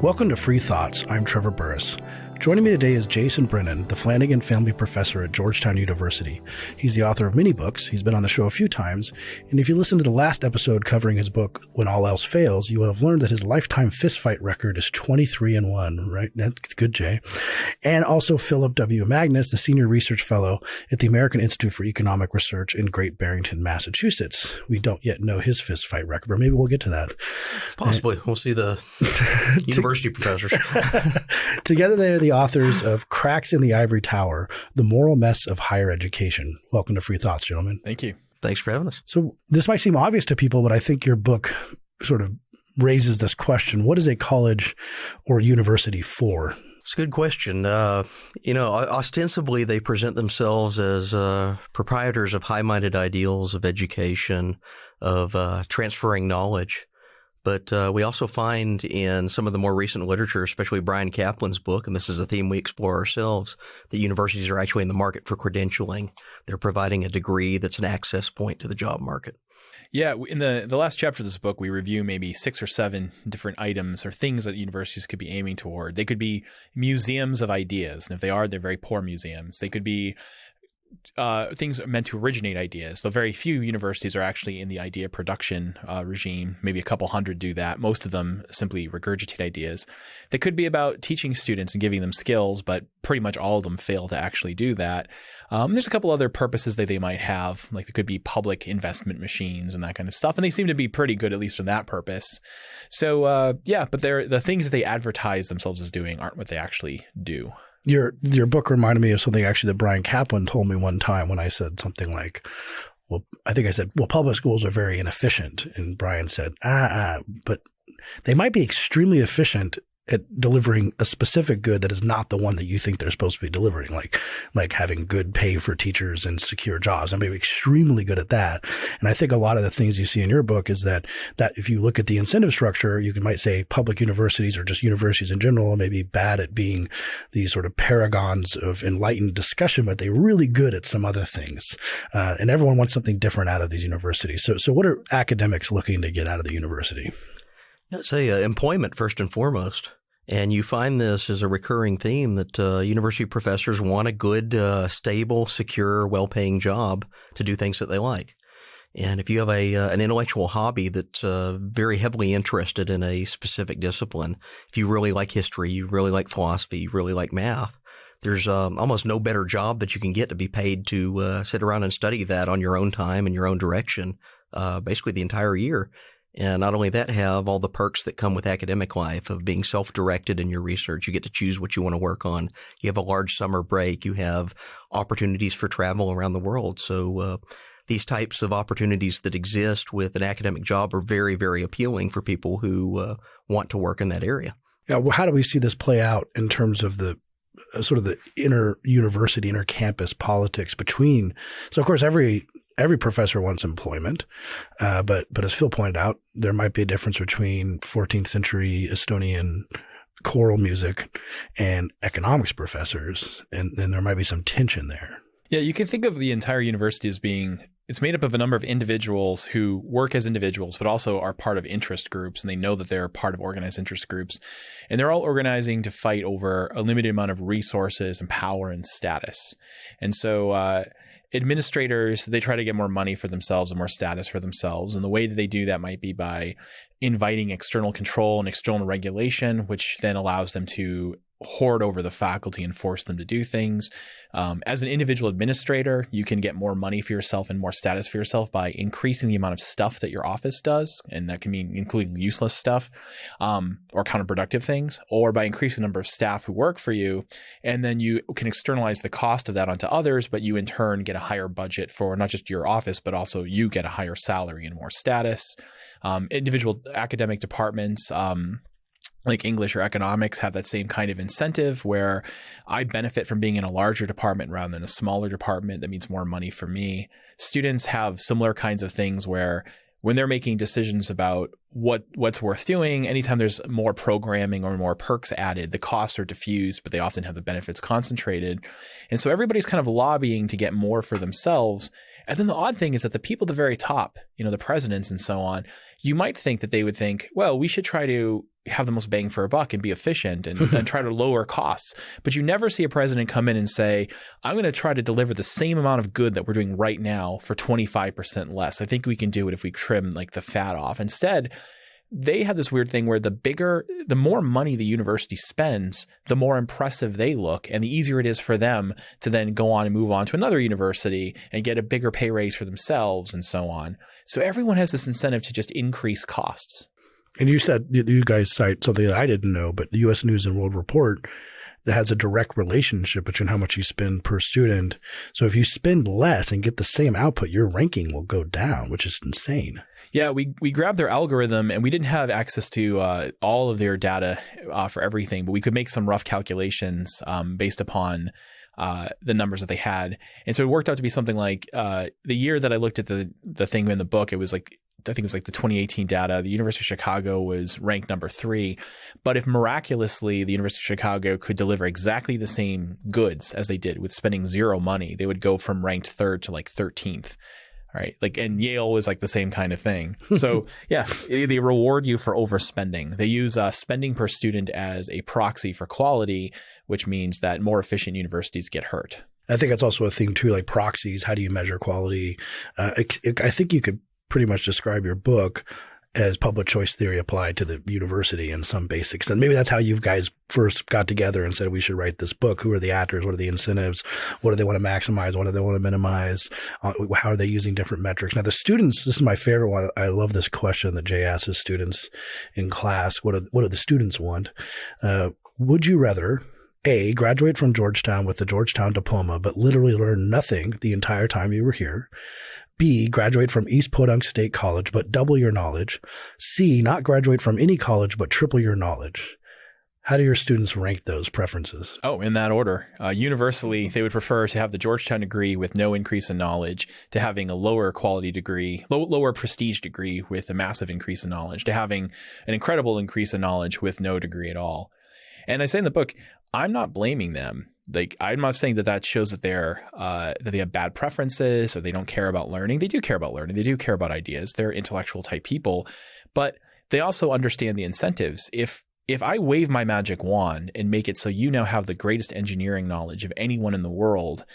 Welcome to Free Thoughts. I'm Trevor Burrus. Joining me today is Jason Brennan, the Flanagan Family Professor at Georgetown University. He's the author of many books. He's been on the show a few times. And if you listen to the last episode covering his book, When All Else Fails, you will have learned that his lifetime fistfight record is 23-1, right? That's good, Jay. And also Phillip W. Magness, the Senior Research Fellow at the American Institute for Economic Research in Great Barrington, Massachusetts. We don't yet know his fistfight record, but maybe we'll get to that. Possibly. We'll see the university professors. Together they are the authors of Cracks in the Ivory Tower, The Moral Mess of Higher Education. Welcome to Free Thoughts, gentlemen. Thank you. Thanks for having us. So this might seem obvious to people, but I think your book sort of raises this question. What is a college or university for? It's a good question. Ostensibly they present themselves as proprietors of high-minded ideals of education, of transferring knowledge. But we also find in some of the more recent literature, especially Brian Kaplan's book, and this is a theme we explore ourselves, that universities are actually in the market for credentialing. They're providing a degree that's an access point to the job market. Yeah, in the last chapter of this book, we review maybe 6 or 7 different items or things that universities could be aiming toward. They could be museums of ideas, and if they are, they're very poor museums. They could be things meant to originate ideas. So very few universities are actually in the idea production regime. Maybe a couple hundred do that. Most of them simply regurgitate ideas. They could be about teaching students and giving them skills, but pretty much all of them fail to actually do that. There's a couple other purposes that they might have, like there could be public investment machines and that kind of stuff. And they seem to be pretty good, at least for that purpose. So but the things that they advertise themselves as doing aren't what they actually do. Your book reminded me of something actually that Brian Kaplan told me one time when I said something like, public schools are very inefficient. And Brian said, but they might be extremely efficient at delivering a specific good that is not the one that you think they're supposed to be delivering, like having good pay for teachers and secure jobs. And maybe extremely good at that. And I think a lot of the things you see in your book is that if you look at the incentive structure, you might say public universities or just universities in general may be bad at being these sort of paragons of enlightened discussion, but they're really good at some other things. And everyone wants something different out of these universities. So what are academics looking to get out of the university? I'd say employment first and foremost. And you find this as a recurring theme that university professors want a good, stable, secure, well-paying job to do things that they like. And if you have an intellectual hobby that's very heavily interested in a specific discipline, if you really like history, you really like philosophy, you really like math, there's almost no better job that you can get to be paid to sit around and study that on your own time and your own direction, basically the entire year. And not only that, have all the perks that come with academic life of being self-directed in your research. You get to choose what you want to work on. You have a large summer break. You have opportunities for travel around the world. So these types of opportunities that exist with an academic job are very, very appealing for people who want to work in that area. Now, how do we see this play out in terms of the sort of the inter-university, inter-campus politics between – so, of course, every professor wants employment, but as Phil pointed out, there might be a difference between 14th century Estonian choral music and economics professors, and then there might be some tension there. Yeah, you can think of the entire university as being it's made up of a number of individuals who work as individuals, but also are part of interest groups, and they know that they're part of organized interest groups. And they're all organizing to fight over a limited amount of resources and power and status. And so administrators, they try to get more money for themselves and more status for themselves. And the way that they do that might be by inviting external control and external regulation, which then allows them to hoard over the faculty and force them to do things. As an individual administrator, you can get more money for yourself and more status for yourself by increasing the amount of stuff that your office does. And that can mean including useless stuff or counterproductive things, or by increasing the number of staff who work for you. And then you can externalize the cost of that onto others, but you in turn get a higher budget for not just your office, but also you get a higher salary and more status. Individual academic departments, like English or economics, have that same kind of incentive where I benefit from being in a larger department rather than a smaller department. That means more money for me. Students have similar kinds of things where when they're making decisions about what's worth doing, anytime there's more programming or more perks added, the costs are diffused, but they often have the benefits concentrated. And so everybody's kind of lobbying to get more for themselves. And then the odd thing is that the people at the very top, the presidents and so on, you might think that they would think, well, we should try to have the most bang for a buck and be efficient and try to lower costs. But you never see a president come in and say, I'm going to try to deliver the same amount of good that we're doing right now for 25% less. I think we can do it if we trim like the fat off. Instead, they have this weird thing where the more money the university spends, the more impressive they look, and the easier it is for them to then go on and move on to another university and get a bigger pay raise for themselves and so on. So everyone has this incentive to just increase costs. And you said you guys cite something that I didn't know, but the U.S. News and World Report that has a direct relationship between how much you spend per student. So if you spend less and get the same output, your ranking will go down, which is insane. Yeah, we grabbed their algorithm, and we didn't have access to all of their data for everything, but we could make some rough calculations based upon the numbers that they had. And so it worked out to be something like the year that I looked at the thing in the book, it was like, I think it was like the 2018 data. The University of Chicago was ranked number 3. But if miraculously the University of Chicago could deliver exactly the same goods as they did with spending zero money, they would go from ranked 3rd to like 13th. Right. Like, and Yale was like the same kind of thing. So yeah, they reward you for overspending. They use spending per student as a proxy for quality, which means that more efficient universities get hurt. I think that's also a thing too, like proxies. How do you measure quality? I think you could pretty much describe your book as public choice theory applied to the university in some basics. And maybe that's how you guys first got together and said, we should write this book. Who are the actors? What are the incentives? What do they want to maximize? What do they want to minimize? How are they using different metrics? Now, the students, this is my favorite one. I love this question that Jay asks his students in class. What do the students want? Would you rather A, graduate from Georgetown with the Georgetown diploma, but literally learn nothing the entire time you were here? B, graduate from East Podunk State College, but double your knowledge. C, not graduate from any college, but triple your knowledge. How do your students rank those preferences? Oh, in that order. Universally, they would prefer to have the Georgetown degree with no increase in knowledge to having a lower quality degree, lower prestige degree with a massive increase in knowledge, to having an incredible increase in knowledge with no degree at all. And I say in the book, I'm not blaming them. Like, I'm not saying that shows that that they have bad preferences or they don't care about learning. They do care about learning. They do care about ideas. They're intellectual type people, but they also understand the incentives. If I wave my magic wand and make it so you now have the greatest engineering knowledge of anyone in the world,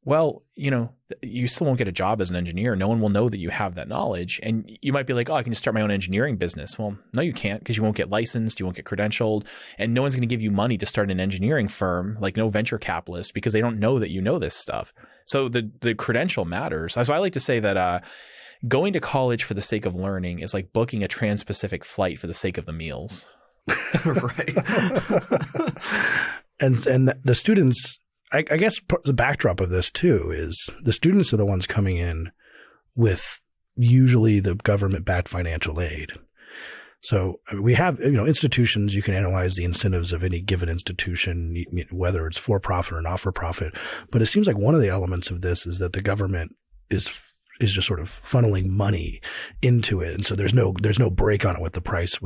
well, you still won't get a job as an engineer. No one will know that you have that knowledge. And you might be like, oh, I can just start my own engineering business. Well, no, you can't, because you won't get licensed, you won't get credentialed, and no one's going to give you money to start an engineering firm, like no venture capitalist, because they don't know that you know this stuff. So the credential matters. So I like to say that going to college for the sake of learning is like booking a trans-Pacific flight for the sake of the meals. Right. And the students, I guess the backdrop of this too is the students are the ones coming in with usually the government-backed financial aid. So we have, institutions, you can analyze the incentives of any given institution, whether it's for-profit or not-for-profit. But it seems like one of the elements of this is that the government is just sort of funneling money into it. And so there's no break on it with the price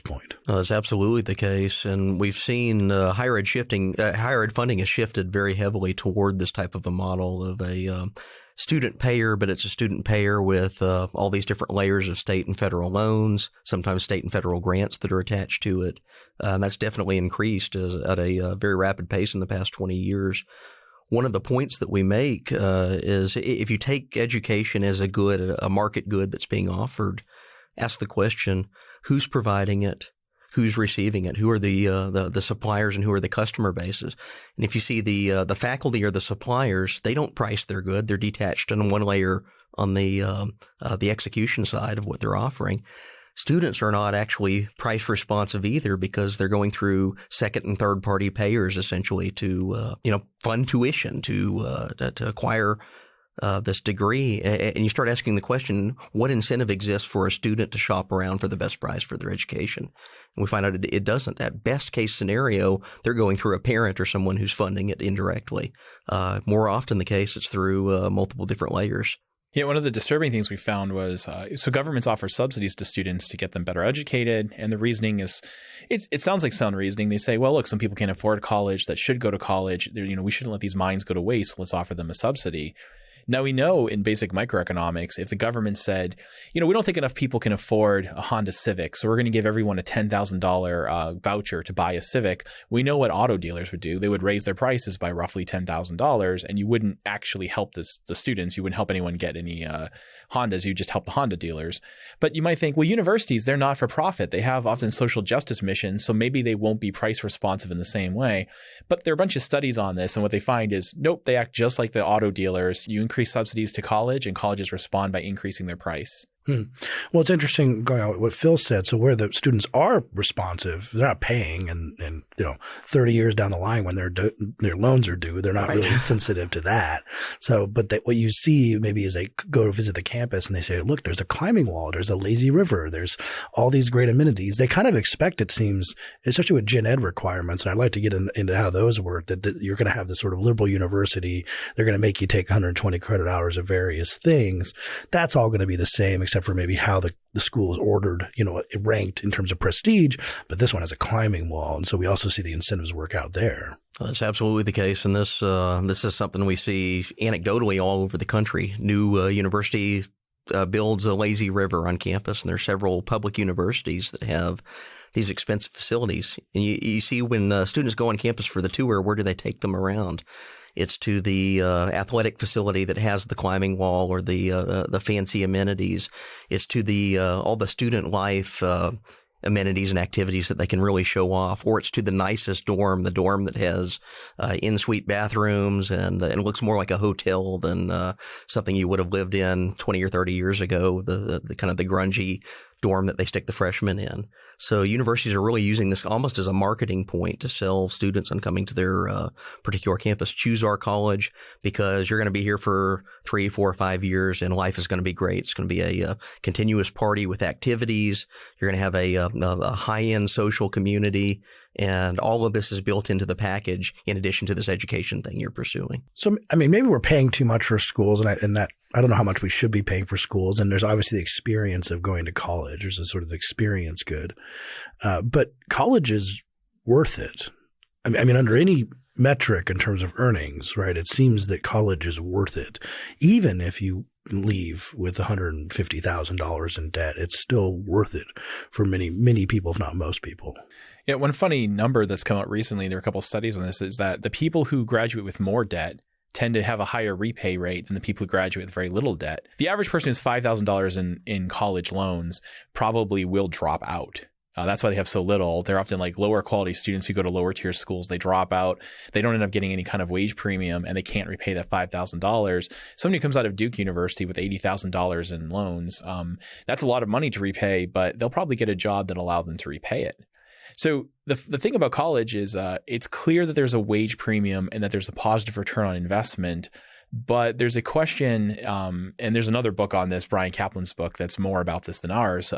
point. That's absolutely the case. And we've seen higher ed funding has shifted very heavily toward this type of a model of a student payer, but it's a student payer with all these different layers of state and federal loans, sometimes state and federal grants that are attached to it. That's definitely increased at a very rapid pace in the past 20 years. One of the points that we make is if you take education as a market good that's being offered, ask the question, who's providing it? Who's receiving it? Who are the suppliers and who are the customer bases? And if you see the faculty or the suppliers, they don't price their good. They're detached on one layer on the execution side of what they're offering. Students are not actually price responsive either, because they're going through second and third party payers essentially to fund tuition to acquire this degree. And you start asking the question, what incentive exists for a student to shop around for the best price for their education? And we find out it doesn't. At best case scenario, they're going through a parent or someone who's funding it indirectly. More often the case, it's through multiple different layers. Yeah, one of the disturbing things we found was so governments offer subsidies to students to get them better educated. And the reasoning is it sounds like sound reasoning. They say, well, look, some people can't afford college that should go to college. We shouldn't let these minds go to waste. Let's offer them a subsidy. Now, we know in basic microeconomics, if the government said, we don't think enough people can afford a Honda Civic, so we're going to give everyone a $10,000 voucher to buy a Civic, we know what auto dealers would do. They would raise their prices by roughly $10,000, and you wouldn't actually help the students. You wouldn't help anyone get any Hondas. You just help the Honda dealers. But you might think, well, universities, they're not for profit. They have often social justice missions, so maybe they won't be price responsive in the same way. But there are a bunch of studies on this, and what they find is, nope, they act just like the auto dealers. You increase subsidies to college, and colleges respond by increasing their price. Well, it's interesting going on what Phil said. So where the students are responsive, they're not paying, and 30 years down the line when their loans are due, they're not really sensitive to that. So, but what you see maybe is they go to visit the campus and they say, look, there's a climbing wall, there's a lazy river, there's all these great amenities. They kind of expect, it seems, especially with gen ed requirements, and I'd like to get into how those work, that you're going to have this sort of liberal university. They're going to make you take 120 credit hours of various things. That's all going to be the same, except for maybe how the school is ordered, ranked in terms of prestige, but this one has a climbing wall. And so we also see the incentives work out there. That's absolutely the case. And this is something we see anecdotally all over the country. New university builds a lazy river on campus, and there are several public universities that have these expensive facilities. And you see when students go on campus for the tour, where do they take them around? It's to the athletic facility that has the climbing wall or the fancy amenities. It's to the all the student life amenities and activities that they can really show off. Or it's to the nicest dorm, the dorm that has in-suite bathrooms and looks more like a hotel than something you would have lived in 20 or 30 years ago. The kind of the grungy dorm that they stick the freshmen in. So universities are really using this almost as a marketing point to sell students on coming to their particular campus. Choose our college because you're going to be here for 3, 4, 5 years, and life is going to be great. It's going to be a continuous party with activities. You're going to have a high-end social community, and all of this is built into the package in addition to this education thing you're pursuing. So, I mean, maybe we're paying too much for schools, and that I don't know how much we should be paying for schools. And there's obviously the experience of going to college. There's a sort of experience good. But college is worth it. I mean, under any metric in terms of earnings, right, it seems that college is worth it. Even if you leave with $150,000 in debt, it's still worth it for many, many people, if not most people. Yeah, one funny number that's come out recently, there are a couple of studies on this, is that the people who graduate with more debt tend to have a higher repay rate than the people who graduate with very little debt. The average person who has $5,000 in college loans probably will drop out. That's why they have so little. They're often like lower quality students who go to lower tier schools. They drop out. They don't end up getting any kind of wage premium, and they can't repay that $5,000. Somebody who comes out of Duke University with $80,000 in loans, that's a lot of money to repay, but they'll probably get a job that allows them to repay it. So the thing about college is it's clear that there's a wage premium and that there's a positive return on investment. But there's a question, and there's another book on this, Brian Kaplan's book, that's more about this than ours.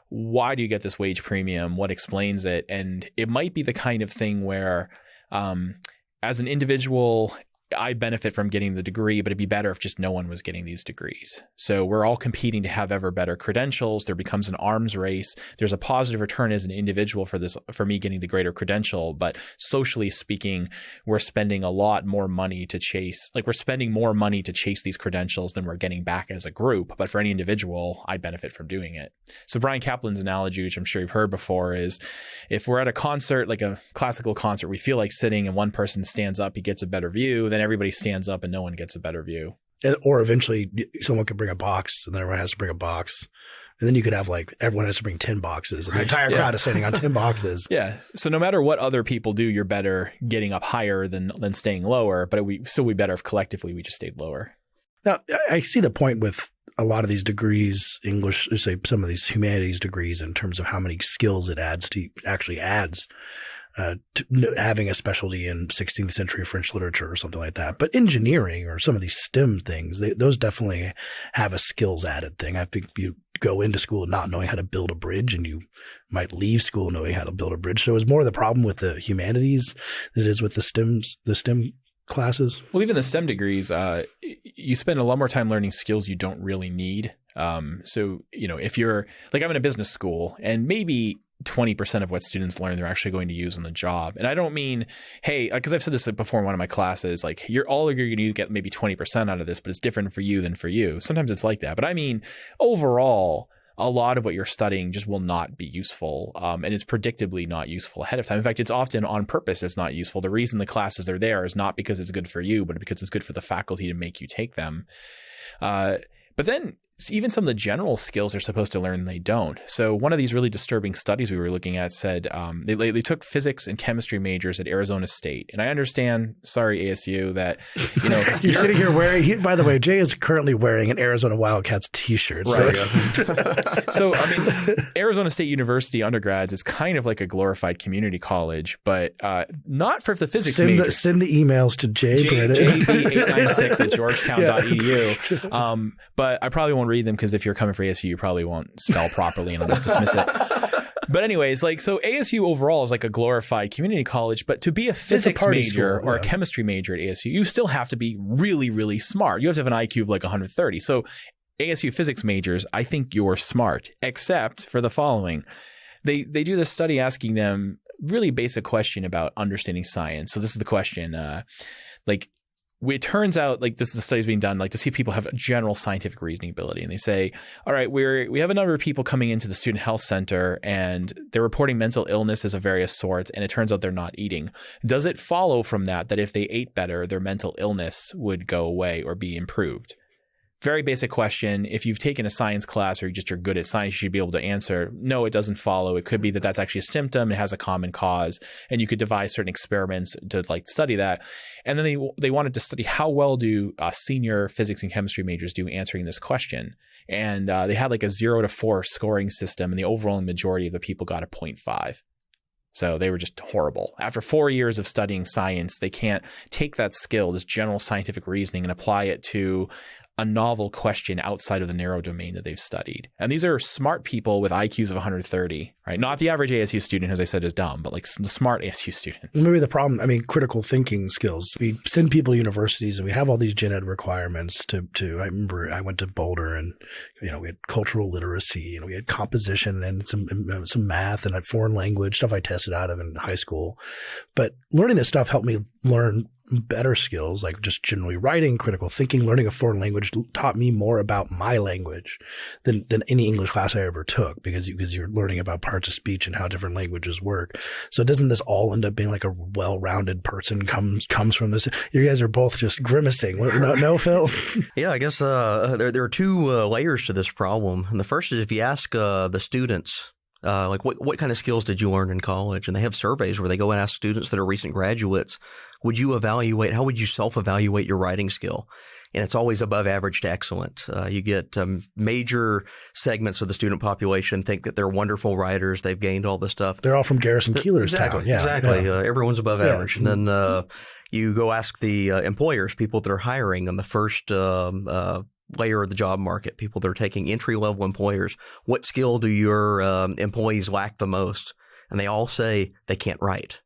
Why do you get this wage premium? What explains it? And it might be the kind of thing where as an individual, I benefit from getting the degree, but it'd be better if just no one was getting these degrees. So we're all competing to have ever better credentials. There becomes an arms race. There's a positive return as an individual for me getting the greater credential. But socially speaking, we're spending a lot more money to chase, we're spending more money to chase these credentials than we're getting back as a group. But for any individual, I benefit from doing it. So Brian Kaplan's analogy, which I'm sure you've heard before, is if we're at a concert, like a classical concert, we feel like sitting and one person stands up, he gets a better view, then everybody stands up and no one gets a better view. Or eventually someone could bring a box and then everyone has to bring a box. And then you could have everyone has to bring 10 boxes and the entire crowd is standing on 10 boxes. Yeah. So no matter what other people do, you're better getting up higher than staying lower, but it would still be better if collectively we just stayed lower. Now, I see the point with a lot of these degrees, English, say some of these humanities degrees, in terms of how many skills it actually adds. To having a specialty in 16th century French literature or something like that. But engineering or some of these STEM things, those definitely have a skills added thing. I think you go into school not knowing how to build a bridge, and you might leave school knowing how to build a bridge. So it's more the problem with the humanities than it is with the STEM classes. Well, even the STEM degrees, you spend a lot more time learning skills you don't really need. So, if you're I'm in a business school, and maybe 20% of what students learn they're actually going to use on the job. And I don't mean, hey, because I've said this before in one of my classes, like you're going to get maybe 20% out of this, but it's different for you than for you. Sometimes it's like that. But I mean, overall, a lot of what you're studying just will not be useful. And it's predictably not useful ahead of time. In fact, it's often on purpose it's not useful. The reason the classes are there is not because it's good for you, but because it's good for the faculty to make you take them. But then even some of the general skills they're supposed to learn, they don't. So one of these really disturbing studies we were looking at said they took physics and chemistry majors at Arizona State. And I understand, sorry, ASU, that, you know. You're sitting here wearing, by the way, Jay is currently wearing an Arizona Wildcats t-shirt. Right. So, I mean, Arizona State University undergrads is kind of like a glorified community college, but not for the physics major. Send the emails to Brennan. JP896 at georgetown.edu. But I probably won't read them because if you're coming for ASU, you probably won't spell properly and I'll just dismiss it. But anyways, like, so ASU overall is like a glorified community college, but to be a physics major or a chemistry major at ASU, you still have to be really, really smart. You have to have an IQ of like 130. So ASU physics majors, I think you're smart, except for the following. They do this study asking them really basic question about understanding science. So this is the question, it turns out, like, this is the studies being done, like, to see if people have a general scientific reasoning ability. And they say, all right, we have a number of people coming into the student health center and they're reporting mental illnesses of various sorts, and it turns out they're not eating. Does it follow from that if they ate better, their mental illness would go away or be improved? Very basic question. If you've taken a science class or you're good at science, you should be able to answer, no, it doesn't follow. It could be that that's actually a symptom. It has a common cause, and you could devise certain experiments to like study that. And then they wanted to study how well do senior physics and chemistry majors do answering this question. And they had like a 0 to 4 scoring system, and the overwhelming majority of the people got a 0.5. So they were just horrible. After 4 years of studying science, they can't take that skill, this general scientific reasoning, and apply it to a novel question outside of the narrow domain that they've studied. And these are smart people with IQs of 130, right? Not the average ASU student, as I said, is dumb, but like the smart ASU students. Maybe the problem, critical thinking skills. We send people to universities and we have all these gen ed requirements to I remember I went to Boulder and, we had cultural literacy and we had composition and some math and foreign language, stuff I tested out of in high school. But learning this stuff helped me learn better skills, like just generally writing, critical thinking. Learning a foreign language taught me more about my language than any English class I ever took, because you're learning about parts of speech and how different languages work. So doesn't this all end up being like a well-rounded person comes from this? You guys are both just grimacing. No, Phil? Yeah, I guess there are two layers to this problem. And the first is if you ask the students, what kind of skills did you learn in college? And they have surveys where they go and ask students that are recent graduates, how would you self-evaluate your writing skill? And it's always above average to excellent. You get major segments of the student population think that they're wonderful writers. They've gained all this stuff. They're all from Garrison Keillor's town. Yeah, exactly. Yeah. Everyone's above average. And then you go ask the employers, people that are hiring on the first layer of the job market, people that are taking entry-level employers, what skill do your employees lack the most? And they all say they can't write.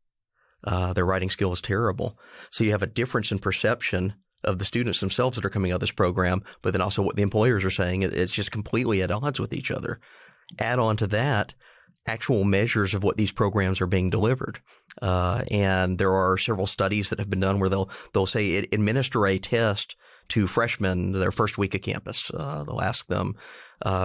Their writing skill is terrible. So you have a difference in perception of the students themselves that are coming out of this program, but then also what the employers are saying. It's just completely at odds with each other. Add on to that actual measures of what these programs are being delivered. And there are several studies that have been done where they'll say administer a test to freshmen their first week of campus. They'll ask them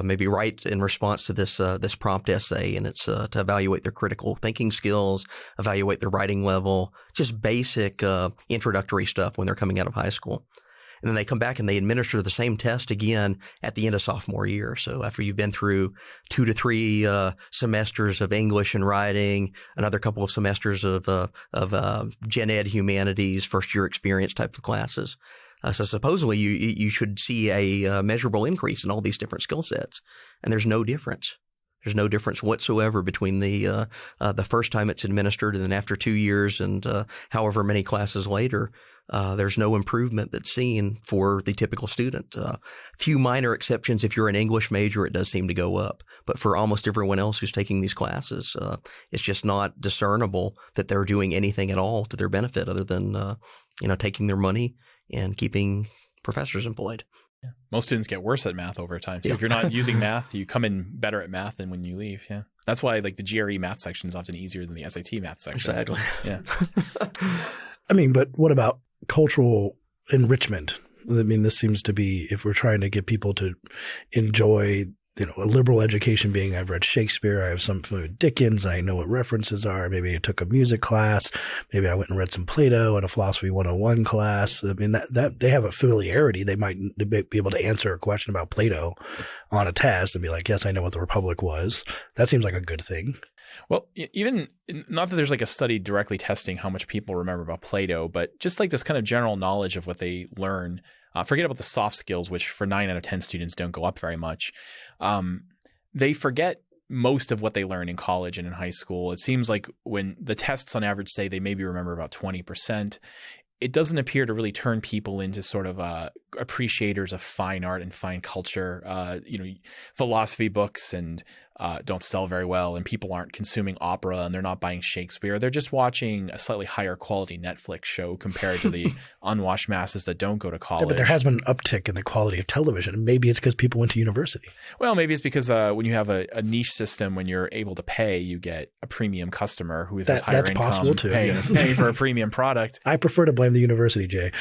maybe write in response to this prompt essay, and it's to evaluate their critical thinking skills, evaluate their writing level, just basic introductory stuff when they're coming out of high school. And then they come back and they administer the same test again at the end of sophomore year. So after you've been through 2 to 3 semesters of English and writing, another couple of semesters of gen ed humanities, first year experience type of classes. So supposedly you should see a measurable increase in all these different skill sets, and there's no difference. There's no difference whatsoever between the first time it's administered and then after 2 years and however many classes later. There's no improvement that's seen for the typical student. Few minor exceptions. If you're an English major, it does seem to go up. But for almost everyone else who's taking these classes, it's just not discernible that they're doing anything at all to their benefit other than taking their money and keeping professors employed. Most students get worse at math over time too. Yeah. If you're not using math, you come in better at math than when you leave. Yeah. That's why like the GRE math section is often easier than the SAT math section. Exactly. Yeah. I mean, but what about cultural enrichment? I mean, this seems to be, if we're trying to get people to enjoy, a liberal education being, I've read Shakespeare, I have some familiar with Dickens, I know what references are. Maybe I took a music class. Maybe I went and read some Plato in a philosophy 101 class. I mean, that they have a familiarity. They might be able to answer a question about Plato on a test and be like, yes, I know what the Republic was. That seems like a good thing. Well, even not that there's like a study directly testing how much people remember about Plato, but just like this kind of general knowledge of what they learn. Forget about the soft skills, which for 9 out of 10 students don't go up very much. They forget most of what they learn in college and in high school. It seems like when the tests on average say they maybe remember about 20%, it doesn't appear to really turn people into sort of appreciators of fine art and fine culture. Philosophy books and don't sell very well, and people aren't consuming opera and they're not buying Shakespeare. They're just watching a slightly higher quality Netflix show compared to the unwashed masses that don't go to college. Yeah, but there has been an uptick in the quality of television. Maybe it's because people went to university. Well, maybe it's because when you have a niche system, when you're able to pay, you get a premium customer who has higher income. That's possible too. Paying for a premium product. I prefer to blame the university, Jay.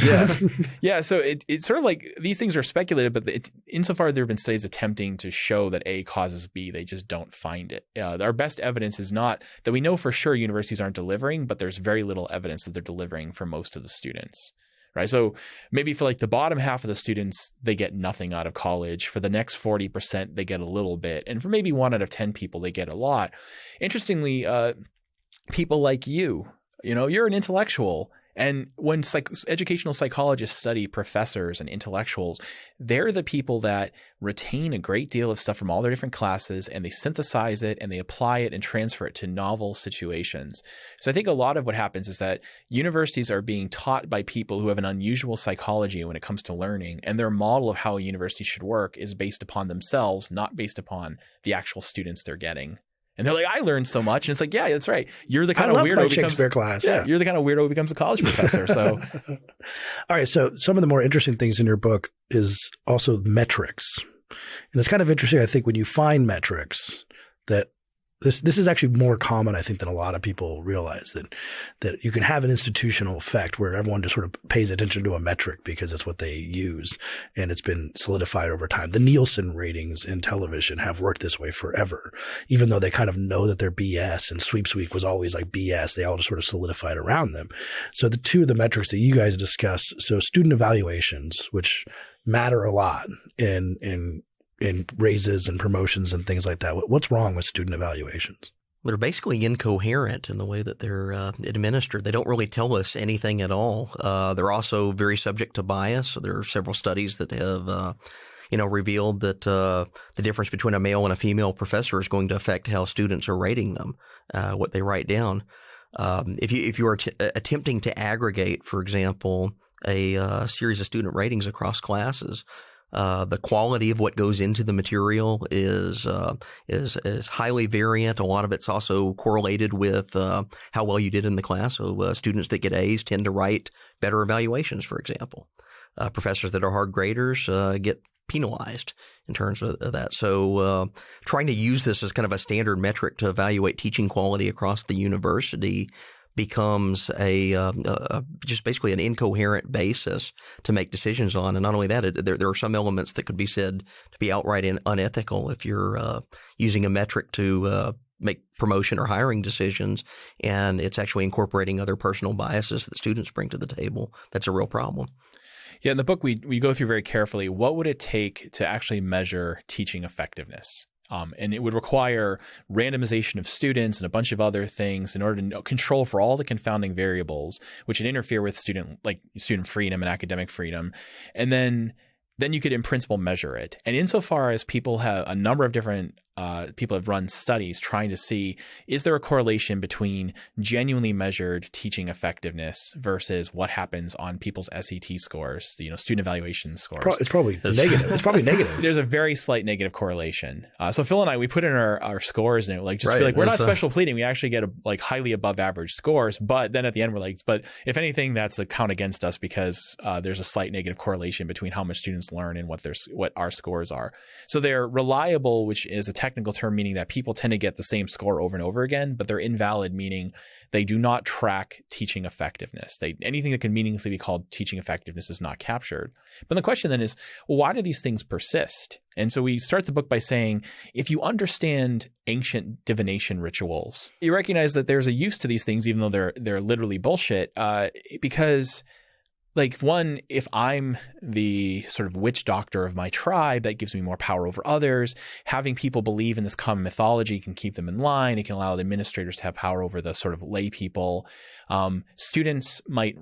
Yeah. Yeah. So it's sort of like these things are speculated, but insofar there have been studies attempting to show that A causes B, they just don't find it. Our best evidence is not that we know for sure universities aren't delivering, but there's very little evidence that they're delivering for most of the students, right? So maybe for like the bottom half of the students, they get nothing out of college. For the next 40%, they get a little bit. And for maybe 1 out of 10 people, they get a lot. Interestingly, people like you're an intellectual. And when educational psychologists study professors and intellectuals, they're the people that retain a great deal of stuff from all their different classes, and they synthesize it and they apply it and transfer it to novel situations. So I think a lot of what happens is that universities are being taught by people who have an unusual psychology when it comes to learning, and their model of how a university should work is based upon themselves, not based upon the actual students they're getting. And they're like, I learned so much. And it's like, yeah, that's right. You're the kind of weirdo who becomes Shakespeare class. Yeah, you're the kind of weirdo who becomes a college professor. So, all right. So some of the more interesting things in your book is also metrics. And it's kind of interesting, I think, when you find metrics that this is actually more common, I think, than a lot of people realize, that you can have an institutional effect where everyone just sort of pays attention to a metric because it's what they use, and it's been solidified over time. The Nielsen ratings in television have worked this way forever, even though they kind of know that they're BS, and Sweeps Week was always like BS. They all just sort of solidified around them. So the two of the metrics that you guys discussed, so student evaluations, which matter a lot in raises and promotions and things like that. What's wrong with student evaluations? They're basically incoherent in the way that they're administered. They don't really tell us anything at all. They're also very subject to bias. So there are several studies that have revealed that the difference between a male and a female professor is going to affect how students are rating them, what they write down. If you are attempting to aggregate, for example, a series of student ratings across classes, the quality of what goes into the material is highly variant. A lot of it's also correlated with how well you did in the class. So students that get A's tend to write better evaluations, for example. Professors that are hard graders get penalized in terms of that. So trying to use this as kind of a standard metric to evaluate teaching quality across the university becomes just basically an incoherent basis to make decisions on. And not only that, there are some elements that could be said to be outright unethical if you're using a metric to make promotion or hiring decisions, and it's actually incorporating other personal biases that students bring to the table. That's a real problem. Yeah, in the book, we go through very carefully what would it take to actually measure teaching effectiveness. And it would require randomization of students and a bunch of other things in order to control for all the confounding variables, which would interfere with student freedom and academic freedom. And then you could in principle measure it. And insofar as people have a number of different people have run studies trying to see, is there a correlation between genuinely measured teaching effectiveness versus what happens on people's SET scores, student evaluation scores? It's probably negative. It's probably negative. There's a very slight negative correlation. So Phil and I, we put in our scores and like, just Right. be like, we're not special pleading. We actually get like highly above average scores. But then at the end, we're like, but if anything, that's a count against us because there's a slight negative correlation between how much students learn and what our scores are. So they're reliable, which is a technical term meaning that people tend to get the same score over and over again, but they're invalid, meaning they do not track teaching effectiveness. Anything that can meaningfully be called teaching effectiveness is not captured. But the question then is, well, why do these things persist? And so we start the book by saying, if you understand ancient divination rituals, you recognize that there's a use to these things, even though they're literally bullshit, because like one, if I'm the sort of witch doctor of my tribe, that gives me more power over others. Having people believe in this common mythology can keep them in line. It can allow the administrators to have power over the sort of lay people. Students might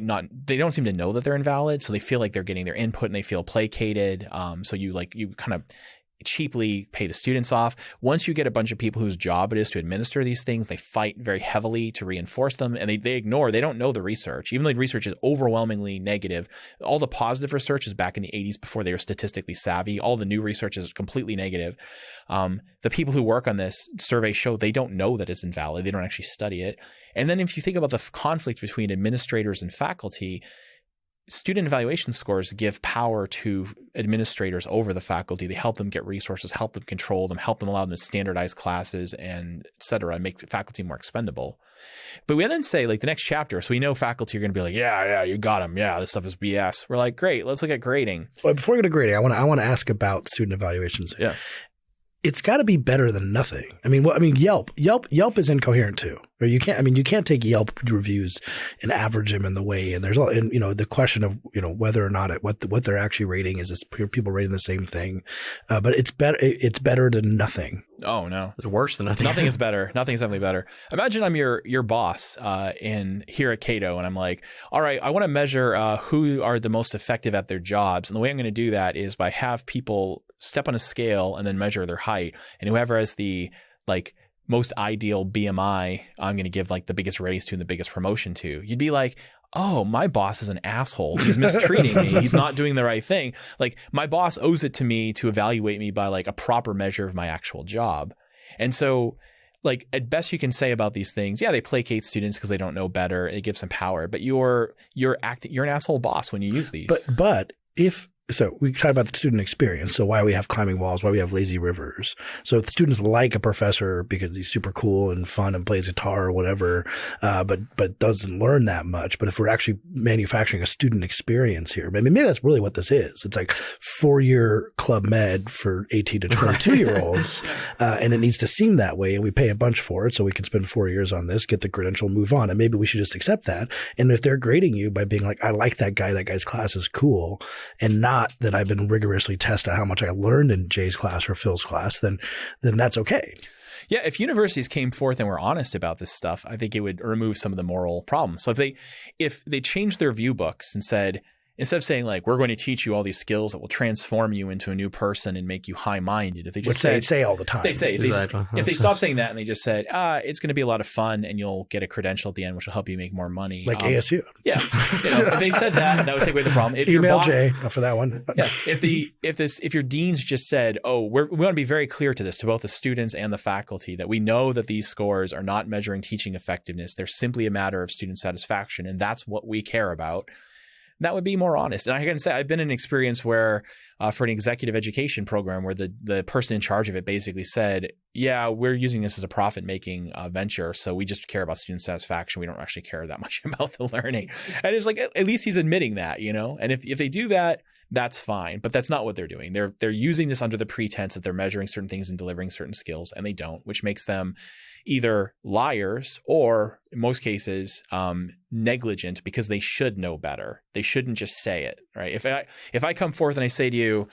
not, they don't seem to know that they're invalid. So they feel like they're getting their input and they feel placated. So you kind of cheaply pay the students off. Once you get a bunch of people whose job it is to administer these things, they fight very heavily to reinforce them, and they don't know the research. Even though the research is overwhelmingly negative, all the positive research is back in the 80s before they were statistically savvy. All the new research is completely negative. The people who work on this survey show they don't know that it's invalid. They don't actually study it. And then if you think about the conflict between administrators and faculty, student evaluation scores give power to administrators over the faculty. They help them get resources, help them control them, help them allow them to standardize classes, and et cetera, and make faculty more expendable. But we then say, like, the next chapter, so we know faculty are going to be like, yeah, you got them. Yeah, this stuff is BS. We're like, great, let's look at grading. Well, before we go to grading, I want to ask about student evaluations. Yeah. It's got to be better than nothing. Yelp is incoherent too. Or you can't take Yelp reviews and average them in the way. And there's the question of, whether or not what they're actually rating is people rating the same thing. But it's better than nothing. Oh no, It's worse than nothing. Nothing is better. Nothing is definitely better. Imagine I'm your boss here at Cato, and I'm like, all right, I want to measure who are the most effective at their jobs, and the way I'm going to do that is by have people step on a scale and then measure their height, and whoever has the most ideal BMI, I'm going to give the biggest raise to and the biggest promotion to. You'd be like, oh, my boss is an asshole. He's mistreating me. He's not doing the right thing. My boss owes it to me to evaluate me by a proper measure of my actual job. And so at best you can say about these things, yeah, they placate students because they don't know better. It gives them power, but you're an asshole boss when you use these. But so we talked about the student experience. So why we have climbing walls, why we have lazy rivers. So if the students like a professor because he's super cool and fun and plays guitar or whatever, but doesn't learn that much. But if we're actually manufacturing a student experience here, maybe that's really what this is. It's 4-year Club Med for 18 to 22-year-olds. And it needs to seem that way. And we pay a bunch for it. So we can spend 4 years on this, get the credential, move on. And maybe we should just accept that. And if they're grading you by being I like that guy's class is cool, and not that I've been rigorously tested how much I learned in Jay's class or Phil's class, then that's okay. Yeah, if universities came forth and were honest about this stuff, I think it would remove some of the moral problems. So if they changed their view books and said, instead of saying we're going to teach you all these skills that will transform you into a new person and make you high-minded, if they just say all the time. They say, Exactly. if they stop saying that and they just said, it's going to be a lot of fun and you'll get a credential at the end, which will help you make more money. ASU. Yeah. If they said that would take away the problem. If Email Jay for that one. Yeah. If your deans just said, we want to be very clear to both the students and the faculty, that we know that these scores are not measuring teaching effectiveness. They're simply a matter of student satisfaction. And that's what we care about. That would be more honest. And I can say I've been in an experience where for an executive education program where the person in charge of it basically said, yeah, we're using this as a profit-making venture, so we just care about student satisfaction. We don't actually care that much about the learning. And it's at least he's admitting that, And if they do that, that's fine. But that's not what they're doing. They're using this under the pretense that they're measuring certain things and delivering certain skills, and they don't, which makes them either liars or, in most cases, negligent because they should know better. They shouldn't just say it, right? If I come forth and I say to you,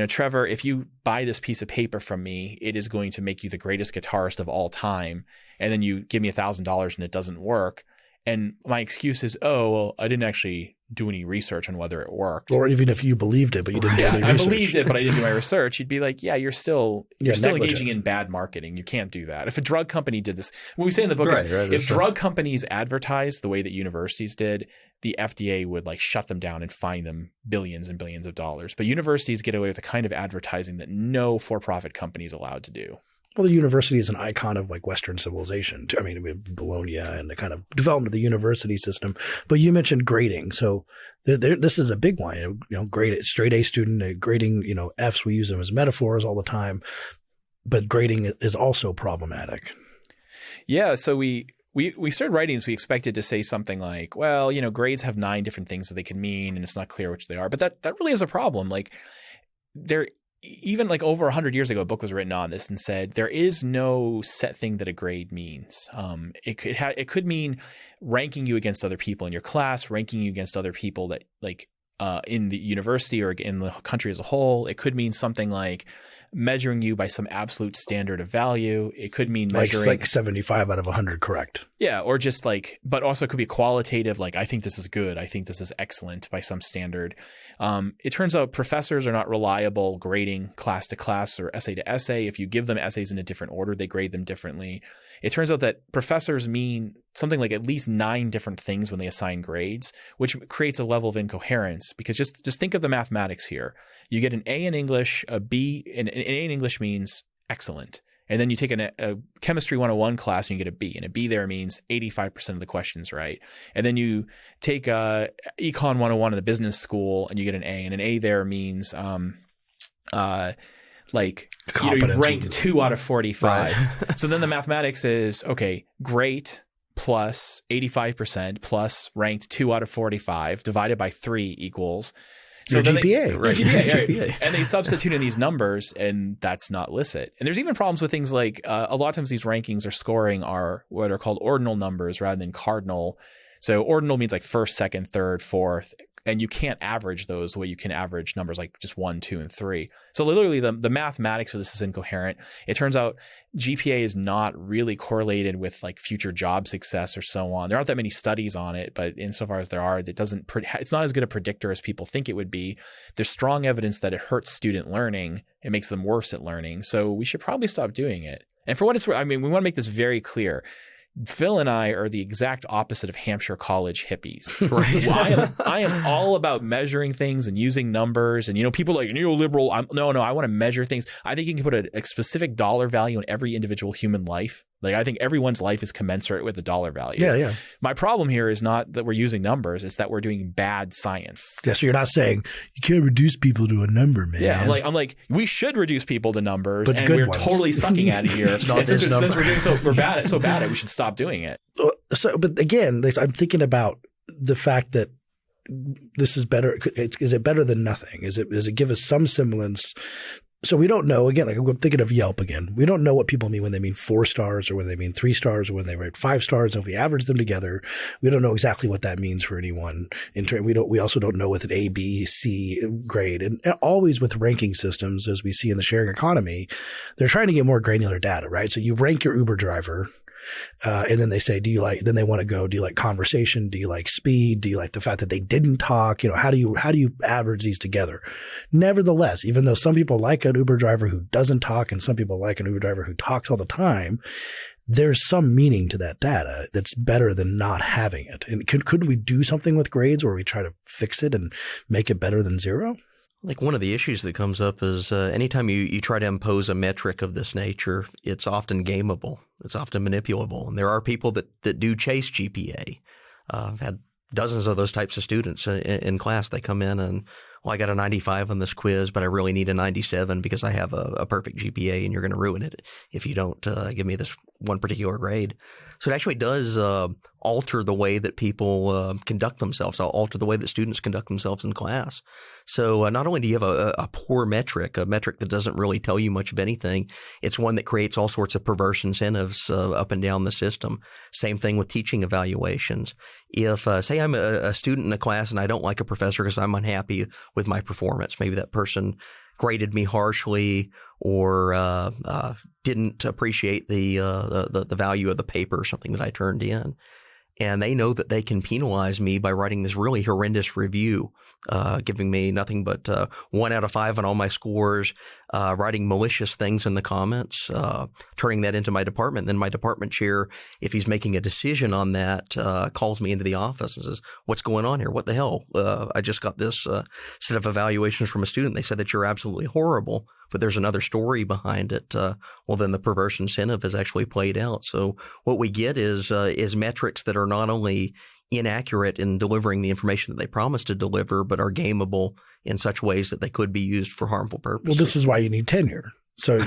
Trevor, if you buy this piece of paper from me, it is going to make you the greatest guitarist of all time, and then you give me $1,000 and it doesn't work, and my excuse is, oh, well, I didn't actually do any research on whether it worked. Or even if you believed it, but you didn't do any I research. believed it, but I didn't do my research. You'd be like, yeah, you're still negligent. engaging in bad marketing. You can't do that. If a drug company did this, what we say in the book Right, is if drug companies advertised the way that universities did, the FDA would like shut them down and fine them billions and billions of dollars. But universities get away with the kind of advertising that no for-profit company is allowed to do. Well, the university is an icon of like Western civilization. I mean, we have Bologna and the kind of development of the university system. But you mentioned grading. So this is a big one. You know, grade straight A student, grading, you know, Fs, we use them as metaphors all the time. But grading is also problematic. Yeah. So we started writing this. We expected to say something like, well, you know, grades have 9 different things that they can mean, and it's not clear which they are. But that really is a problem. Like even like over 100 years ago, a book was written on this and said there is no set thing that a grade means. It could mean ranking you against other people in your class, ranking you against other people that like in the university or in the country as a whole. It could mean something like measuring you by some absolute standard of value. It could mean measuring like 75 out of 100, correct? Yeah, or just like, but also it could be qualitative, like I think this is good, I think this is excellent by some standard. It turns out professors are not reliable grading class to class or essay to essay. If you give them essays in a different order, they grade them differently. It turns out that professors mean something like at least 9 different things when they assign grades, which creates a level of incoherence. Because just think of the mathematics here. You get an A in English, an A in English means excellent. And then you take a chemistry 101 class and you get a B. And a B there means 85% of the questions right. And then you take Econ 101 in the business school and you get an A. And an A there means like, you know, you ranked 2 out of 45. Right. So then the mathematics is, okay, great plus 85% plus ranked 2 out of 45 divided by 3 equals. So your GPA, right? GPA. And they substitute in these numbers, and that's not licit. And there's even problems with things like a lot of times these rankings or scoring are what are called ordinal numbers rather than cardinal. So ordinal means like first, second, third, fourth, and you can't average those the way you can average numbers like just 1, 2, and 3. So literally the mathematics of this is incoherent. It turns out GPA is not really correlated with like future job success or so on. There aren't that many studies on it, but insofar as there are, it's not as good a predictor as people think it would be. There's strong evidence that it hurts student learning. It makes them worse at learning. So we should probably stop doing it. And for what it's worth, I mean, we want to make this very clear. Phil and I are the exact opposite of Hampshire College hippies. Right? I am all about measuring things and using numbers. And, you know, people are like neoliberal. No, I want to measure things. I think you can put a specific dollar value on every individual human life. Like, I think everyone's life is commensurate with the dollar value. Yeah. My problem here is not that we're using numbers. It's that we're doing bad science. Yeah, so you're not saying you can't reduce people to a number, man. Yeah, I'm like, we should reduce people to numbers, but and we're totally sucking at it here. And since we're doing we're bad at it, we should stop doing it. So, but again, I'm thinking about the fact that this is better. Is it better than nothing? Does it give us some semblance? So we don't know. Again, like I'm thinking of Yelp again. We don't know what people mean when they mean 4 stars or when they mean 3 stars or when they rate 5 stars. And if we average them together, we don't know exactly what that means for anyone. We also don't know with an A, B, C grade. And always with ranking systems, as we see in the sharing economy, they're trying to get more granular data, right? So you rank your Uber driver. And then they say, do you like conversation? Do you like speed? Do you like the fact that they didn't talk? You know, how do you average these together? Nevertheless, even though some people like an Uber driver who doesn't talk and some people like an Uber driver who talks all the time, there's some meaning to that data that's better than not having it. And couldn't we do something with grades where we try to fix it and make it better than 0? Like one of the issues that comes up is anytime you try to impose a metric of this nature, it's often gameable. It's often manipulable. And there are people that do chase GPA. I've had dozens of those types of students in class. They come in and, well, I got a 95 on this quiz, but I really need a 97 because I have a perfect GPA and you're going to ruin it if you don't give me this one particular grade. So it actually does alter the way that people conduct themselves, alter the way that students conduct themselves in class. So not only do you have a poor metric, a metric that doesn't really tell you much of anything, it's one that creates all sorts of perverse incentives up and down the system. Same thing with teaching evaluations. If, say, I'm a student in a class and I don't like a professor because I'm unhappy with my performance, maybe that person graded me harshly or didn't appreciate the value of the paper or something that I turned in. and they know that they can penalize me by writing this really horrendous review, giving me nothing but 1 out of 5 on all my scores, writing malicious things in the comments, turning that into my department. Then my department chair, if he's making a decision on that, calls me into the office and says, "What's going on here? What the hell? I just got this set of evaluations from a student. They said that you're absolutely horrible, but there's another story behind it." Well, then the perverse incentive is actually played out. So what we get is metrics that are not only inaccurate in delivering the information that they promise to deliver, but are gameable in such ways that they could be used for harmful purposes. Well, this is why you need tenure. So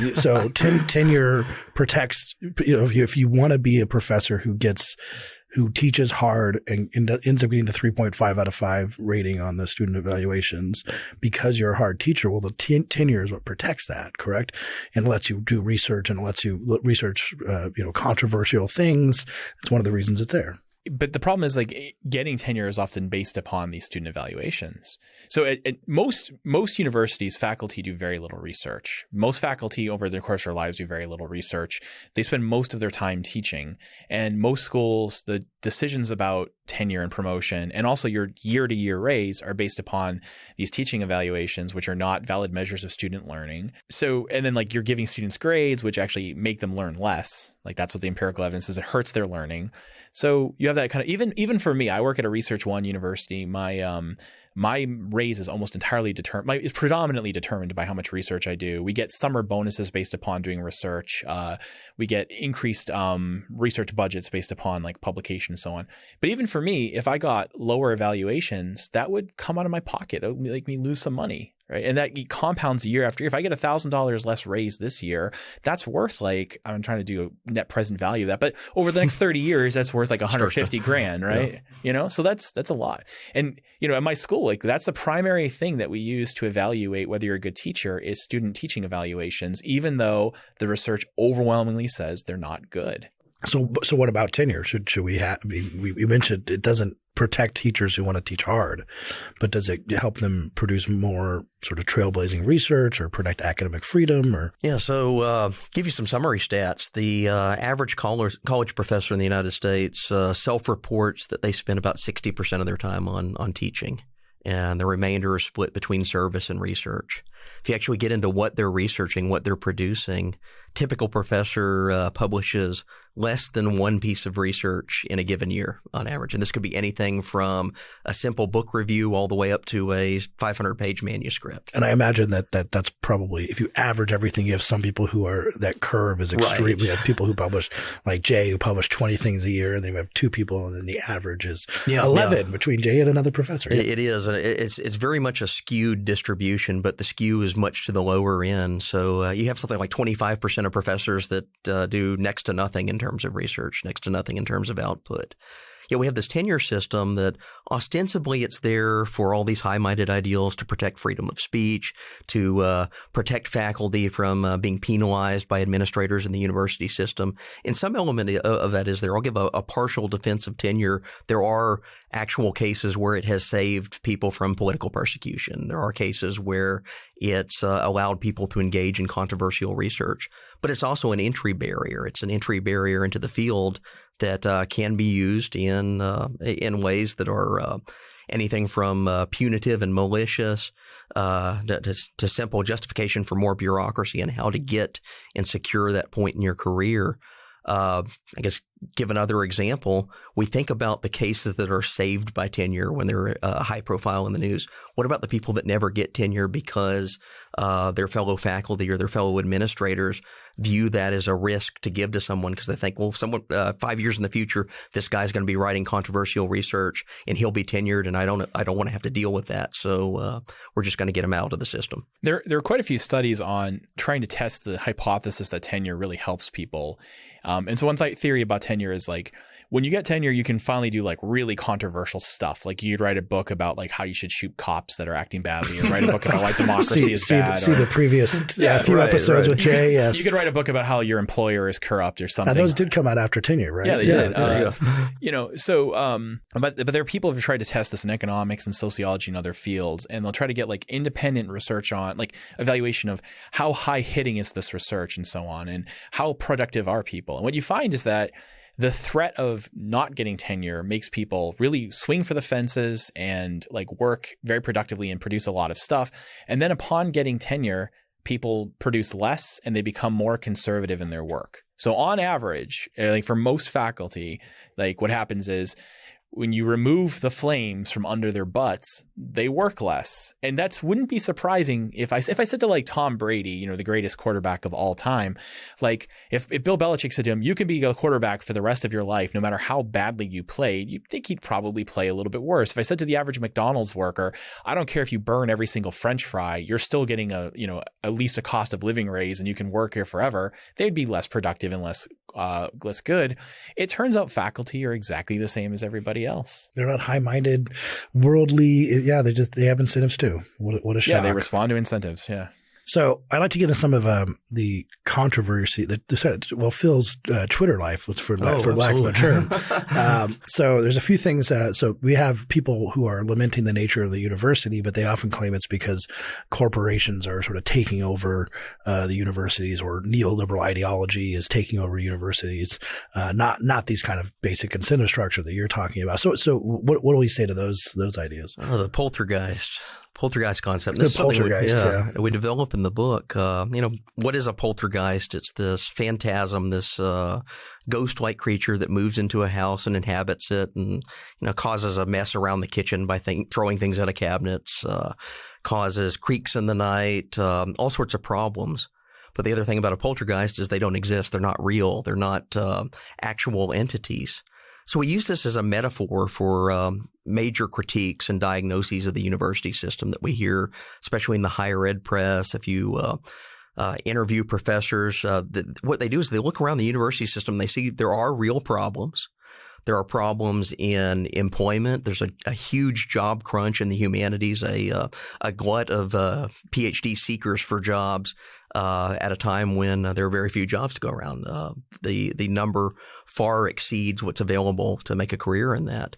tenure protects, if you want to be a professor who teaches hard and ends up getting the 3.5 out of 5 rating on the student evaluations because you're a hard teacher. Well, the tenure is what protects that, correct? And lets you do research and lets you research, controversial things. It's one of the reasons it's there. But the problem is, like, getting tenure is often based upon these student evaluations. So at most universities, faculty do very little research. Most faculty over the course of their lives do very little research. They spend most of their time teaching. And most schools, the decisions about tenure and promotion and also your year-to-year raise are based upon these teaching evaluations, which are not valid measures of student learning. So, and then like you're giving students grades, which actually make them learn less. Like that's what the empirical evidence is. It hurts their learning. So you have that kind of, even for me, I work at a Research One university. My raise is almost entirely is predominantly determined by how much research I do. We get summer bonuses based upon doing research. We get increased research budgets based upon like publication and so on. But even for me, if I got lower evaluations, that would come out of my pocket. That would make me lose some money. Right. And that compounds year after year. If I get $1,000 less raise this year, that's worth like, I'm trying to do a net present value of that, but over the next 30 years, that's worth like 150 grand, right? Yeah. So that's a lot. And, at my school, like that's the primary thing that we use to evaluate whether you're a good teacher is student teaching evaluations, even though the research overwhelmingly says they're not good. So what about tenure? Should we have? We mentioned it doesn't protect teachers who want to teach hard, but does it help them produce more sort of trailblazing research or protect academic freedom? Or so give you some summary stats. The average college professor in the United States self-reports that they spend about 60% of their time on teaching, and the remainder is split between service and research. If you actually get into what they're researching, what they're producing, typical professor publishes less than one piece of research in a given year on average. And this could be anything from a simple book review all the way up to a 500-page manuscript. And I imagine that's probably, if you average everything, you have some people who are, that curve is extreme. Right. We have people who publish, like Jay, who publish 20 things a year, and then we have 2 people, and then the average is 11 between Jay and another professor. It is. And it's very much a skewed distribution, but the skew is much to the lower end. So you have something like 25% of professors that do next to nothing in terms of research, next to nothing in terms of output. Yet we have this tenure system that ostensibly it's there for all these high-minded ideals to protect freedom of speech, to protect faculty from being penalized by administrators in the university system. And some element of that is there. I'll give a partial defense of tenure. There are actual cases where it has saved people from political persecution. There are cases where it's allowed people to engage in controversial research. But it's also an entry barrier. It's an entry barrier into the field that can be used in ways that are anything from punitive and malicious to simple justification for more bureaucracy and how to get and secure that point in your career. I guess give another example. We think about the cases that are saved by tenure when they're high profile in the news. What about the people that never get tenure because their fellow faculty or their fellow administrators view that as a risk to give to someone because they think, well, someone 5 years in the future, this guy's going to be writing controversial research and he'll be tenured, and I don't want to have to deal with that. So we're just going to get him out of the system. There are quite a few studies on trying to test the hypothesis that tenure really helps people. And so one theory about tenure is like when you get tenure, you can finally do like really controversial stuff. Like you'd write a book about like how you should shoot cops that are acting badly, or write a book about why democracy is bad. See the previous few episodes with Jay. Yes, you could write a book about how your employer is corrupt or something. Now, those did come out after tenure, right? Yeah, they did. But there are people who've tried to test this in economics and sociology and other fields, and they'll try to get like independent research on like evaluation of how high hitting is this research and so on, and how productive are people. And what you find is that the threat of not getting tenure makes people really swing for the fences and like work very productively and produce a lot of stuff. And then upon getting tenure, people produce less and they become more conservative in their work. So on average, like for most faculty, like what happens is when you remove the flames from under their butts, they work less. And that wouldn't be surprising if I said to like Tom Brady, you know, the greatest quarterback of all time, like if Bill Belichick said to him, you can be a quarterback for the rest of your life, no matter how badly you played, you'd think he'd probably play a little bit worse. If I said to the average McDonald's worker, I don't care if you burn every single French fry, you're still getting a, you know, at least a cost of living raise and you can work here forever, they'd be less productive and less good. It turns out faculty are exactly the same as everybody else. They're not high-minded, worldly. Yeah, they have incentives too. What a shock. Yeah, they respond to incentives. Yeah. So I'd like to get into some of the controversy that Phil's Twitter life was for lack of a term. So there's a few things. So we have people who are lamenting the nature of the university, but they often claim it's because corporations are sort of taking over the universities, or neoliberal ideology is taking over universities, not these kind of basic incentive structure that you're talking about. So what do we say to those ideas? Oh, the poltergeist concept. The poltergeist, we develop in the book. What is a poltergeist? It's this phantasm, this ghost-like creature that moves into a house and inhabits it, and causes a mess around the kitchen by throwing things out of cabinets, causes creaks in the night, all sorts of problems. But the other thing about a poltergeist is they don't exist. They're not real. They're not actual entities. So we use this as a metaphor for major critiques and diagnoses of the university system that we hear, especially in the higher ed press. If you interview professors, what they do is they look around the university system and they see there are real problems. There are problems in employment. There's a huge job crunch in the humanities, a glut of PhD seekers for jobs at a time when there are very few jobs to go around. The number far exceeds what's available to make a career in that.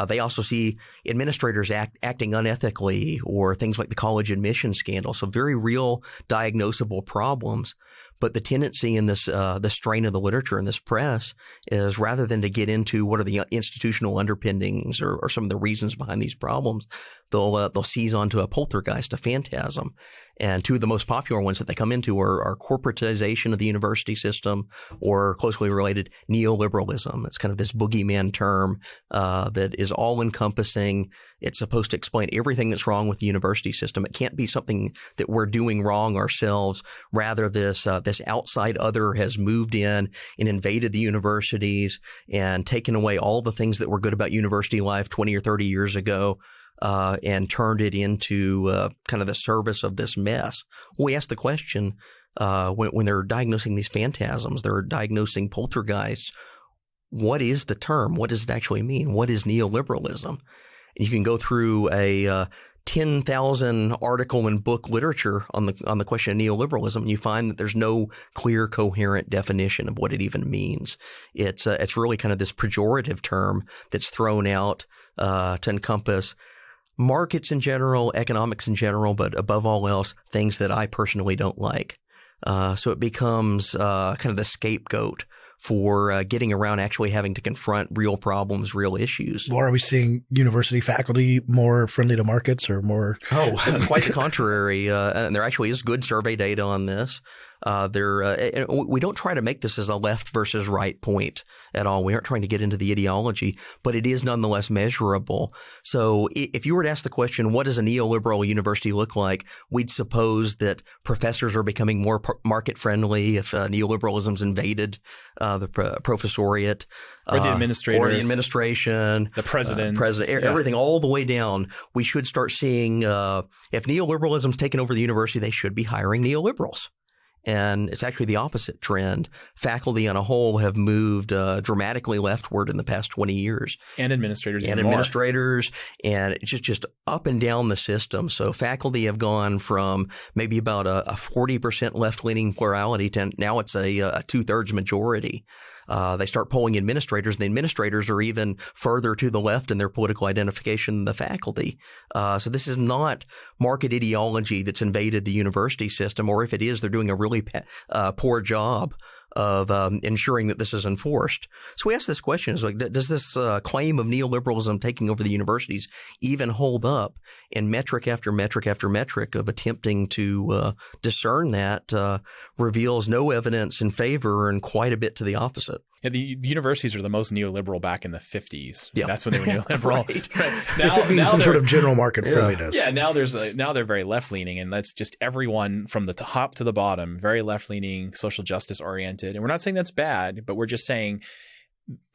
They also see administrators acting unethically, or things like the college admission scandal. So very real diagnosable problems. But the tendency in this the strain of the literature in this press is, rather than to get into what are the institutional underpinnings or some of the reasons behind these problems, they'll seize onto a poltergeist, a phantasm. And two of the most popular ones that they come into are corporatization of the university system, or closely related neoliberalism. It's kind of this boogeyman term that is all-encompassing. It's supposed to explain everything that's wrong with the university system. It can't be something that we're doing wrong ourselves. Rather, this outside other has moved in and invaded the universities and taken away all the things that were good about university life 20 or 30 years ago. And turned it into kind of the service of this mess. We ask the question when they're diagnosing these phantasms, they're diagnosing poltergeists. What is the term? What does it actually mean? What is neoliberalism? And you can go through a 10,000 article and book literature on the question of neoliberalism, and you find that there's no clear, coherent definition of what it even means. It's really kind of this pejorative term that's thrown out to encompass markets in general, economics in general, but above all else, things that I personally don't like. So it becomes kind of the scapegoat for getting around actually having to confront real problems, real issues. Or are we seeing university faculty more friendly to markets, or more? Oh, quite the contrary. And there actually is good survey data on this. We don't try to make this as a left versus right point at all. We aren't trying to get into the ideology, but it is nonetheless measurable. So if you were to ask the question, what does a neoliberal university look like? We'd suppose that professors are becoming more market friendly if neoliberalism's invaded the professoriate. Or the administrators. Or the administration. The president. Everything all the way down. We should start seeing if neoliberalism's taken over the university, they should be hiring neoliberals. And it's actually the opposite trend. Faculty on a whole have moved dramatically leftward in the past 20 years. And administrators. And administrators. And it's just up and down the system. So faculty have gone from maybe about a 40% left-leaning plurality to now it's a two-thirds majority. They start polling administrators, and the administrators are even further to the left in their political identification than the faculty. So this is not market ideology that's invaded the university system, or if it is, they're doing a really poor job of ensuring that this is enforced. So we ask this question: is like, does this claim of neoliberalism taking over the universities even hold up? And metric after metric after metric of attempting to discern that reveals no evidence in favor and quite a bit to the opposite. Yeah, the universities are the most neoliberal back in the 50s. Yeah. That's when they were neoliberal. Right. Now, if it means some sort of general market friendliness. Yeah, now they're very left-leaning, and that's just everyone from the top to the bottom, very left-leaning, social justice oriented. And we're not saying that's bad, but we're just saying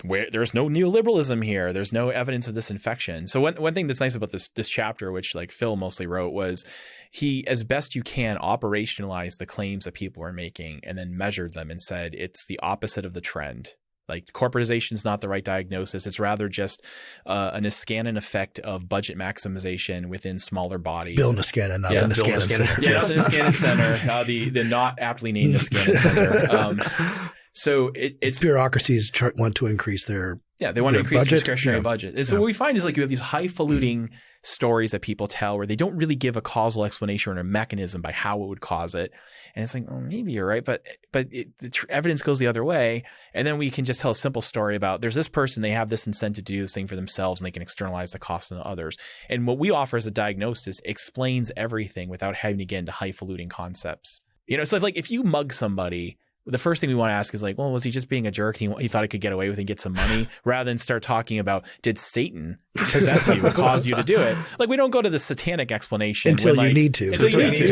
there's no neoliberalism here. There's no evidence of this infection. So one thing that's nice about this chapter, which like Phil mostly wrote, was he, as best you can, operationalized the claims that people are making and then measured them and said it's the opposite of the trend. Like corporatization is not the right diagnosis. It's rather just an Niskanen effect of budget maximization within smaller bodies. Bill Niskanen, not the Niskanen Center. Yeah, not the Niskanen Center, the not aptly named Niskanen Center. So it's bureaucracies want to increase their they want to increase budget. Their discretionary budget. And so what we find is like you have these highfalutin stories that people tell where they don't really give a causal explanation or a mechanism by how it would cause it. And it's like, oh, maybe you're right, but the evidence goes the other way. And then we can just tell a simple story about there's this person, they have this incentive to do this thing for themselves, and they can externalize the cost on others. And what we offer as a diagnosis explains everything without having to get into highfalutin concepts. So if you mug somebody, the first thing we want to ask is like, well, was he just being a jerk? He thought he could get away with it and get some money, rather than start talking about, did Satan possess you or cause you to do it? Like, we don't go to the satanic explanation until you need to. Until you need to.